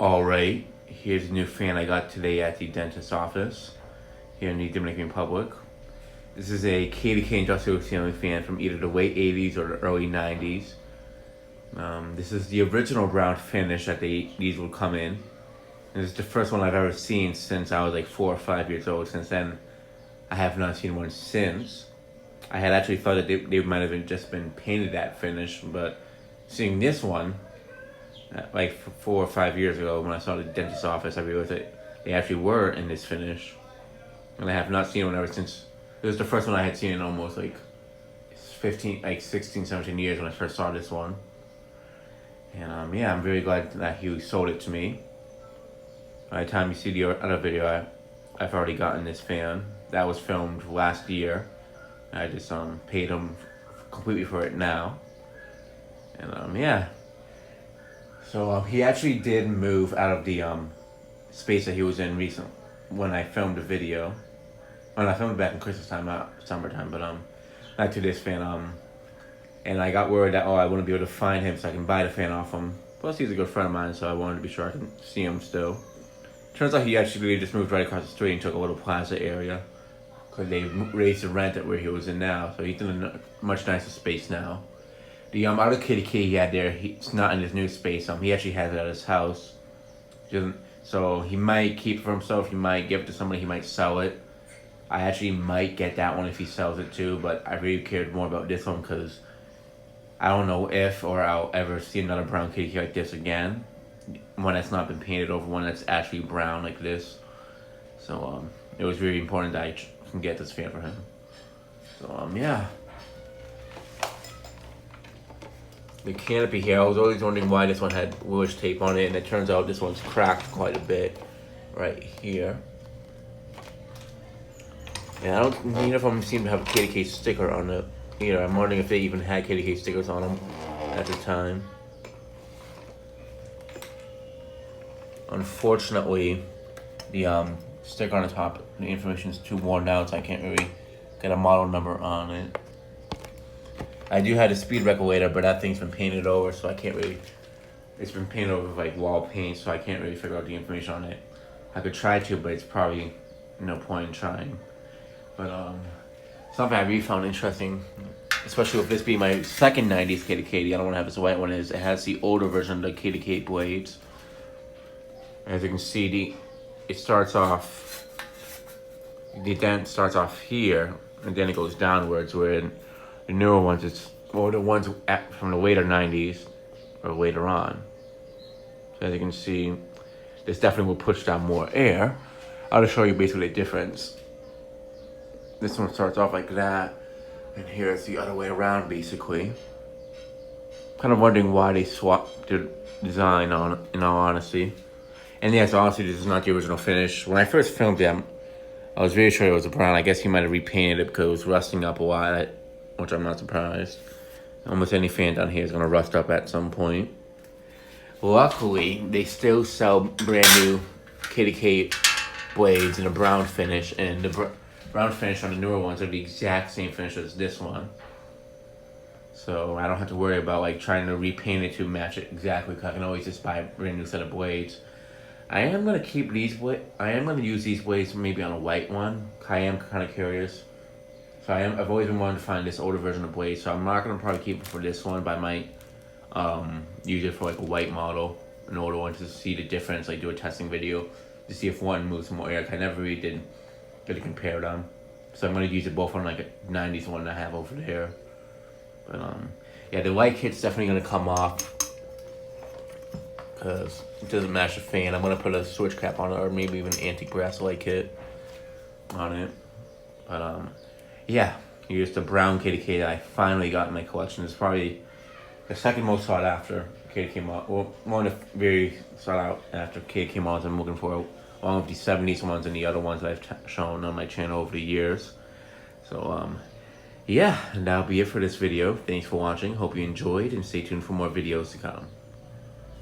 Alright, here's a new fan I got today at the dentist's office here in the Dominican Republic. This is a KDK industrial ceiling fan from either the late 80s or the early 90s. This is the original brown finish that these would come in. This is the first one I've ever seen since I was like 4 or 5 years old. Since then, I have not seen one since. I had actually thought that they might have just been painted that finish, but seeing this one, like 4 or 5 years ago when I saw the dentist's office, I realized that they actually were in this finish. And I have not seen one ever since. It was the first one I had seen in almost like 16, 17 years when I first saw this one. And yeah, I'm very glad that he sold it to me. By the time you see the other video, I've already gotten this fan. That was filmed last year. I just paid him completely for it now. And yeah. So he actually did move out of the space that he was in recently when I filmed the video. When I filmed it back in Christmas time, not summertime, but not to this fan. And I got worried that I wouldn't be able to find him, so I can buy the fan off him. Plus, he's a good friend of mine, so I wanted to be sure I can see him still. Turns out he actually just moved right across the street and took a little plaza area, because they raised the rent at where he was in now, so he's in a much nicer space now. The other KDK he had there, it's not in his new space. He actually has it at his house. So he might keep it for himself. He might give it to somebody. He might sell it. I actually might get that one if he sells it too. But I really cared more about this one because I don't know if or I'll ever see another brown KDK like this again. One that's not been painted over. One that's actually brown like this. So it was really important that I can get this fan for him. So yeah. The canopy here, I was always wondering why this one had woolish tape on it, and it turns out this one's cracked quite a bit right here. And I don't, neither of them seem to have a KDK sticker on it either. I'm wondering if they even had KDK stickers on them at the time. Unfortunately, the sticker on the top, the information is too worn down, so I can't really get a model number on it. I do have the speed regulator, but that thing's been painted over, so I can't really. It's been painted over with like wall paint, so I can't really figure out the information on it. I could try to, but it's probably no point in trying. But something I really found interesting, especially with this being my second 90s KDK, the other one I have is the white one, is it has the older version of the KDK blades. As you can see, it starts off. The dent starts off here, and then it goes downwards. Where the newer ones, the ones from the later 90s or later on. So as you can see, this definitely will push down more air. I'll just show you basically the difference. This one starts off like that, and here it's the other way around basically. Kind of wondering why they swapped the design on, in all honesty. And yes, honestly, this is not the original finish. When I first filmed them, I was very sure it was a brown. I guess he might have repainted it because it was rusting up a lot, which I'm not surprised. Almost any fan down here is going to rust up at some point. Luckily, they still sell brand new KDK blades in a brown finish, and the brown finish on the newer ones are the exact same finish as this one. So I don't have to worry about like trying to repaint it to match it exactly, because I can always just buy a brand new set of blades. I am going to keep these blades. I am going to use these blades maybe on a white one. I am kind of curious. So I've always been wanting to find this older version of blade, so I'm not going to probably keep it for this one, but I might use it for like a white model, an older one, to see the difference, like do a testing video to see if one moves more air. I never really did get to compare them. So I'm going to use it both on like a 90s one I have over there. But yeah, the light kit's definitely going to come off because it doesn't match the fan. I'm going to put a switch cap on it, or maybe even an antique brass light kit on it. But yeah, here's the brown KDK that I finally got in my collection. It's probably the second most sought after KDK model. Well, one of the very sought out after KDK models I'm looking for, along with the 70s ones and the other ones that I've shown on my channel over the years. So yeah, and that'll be it for this video. Thanks for watching. Hope you enjoyed, and stay tuned for more videos to come.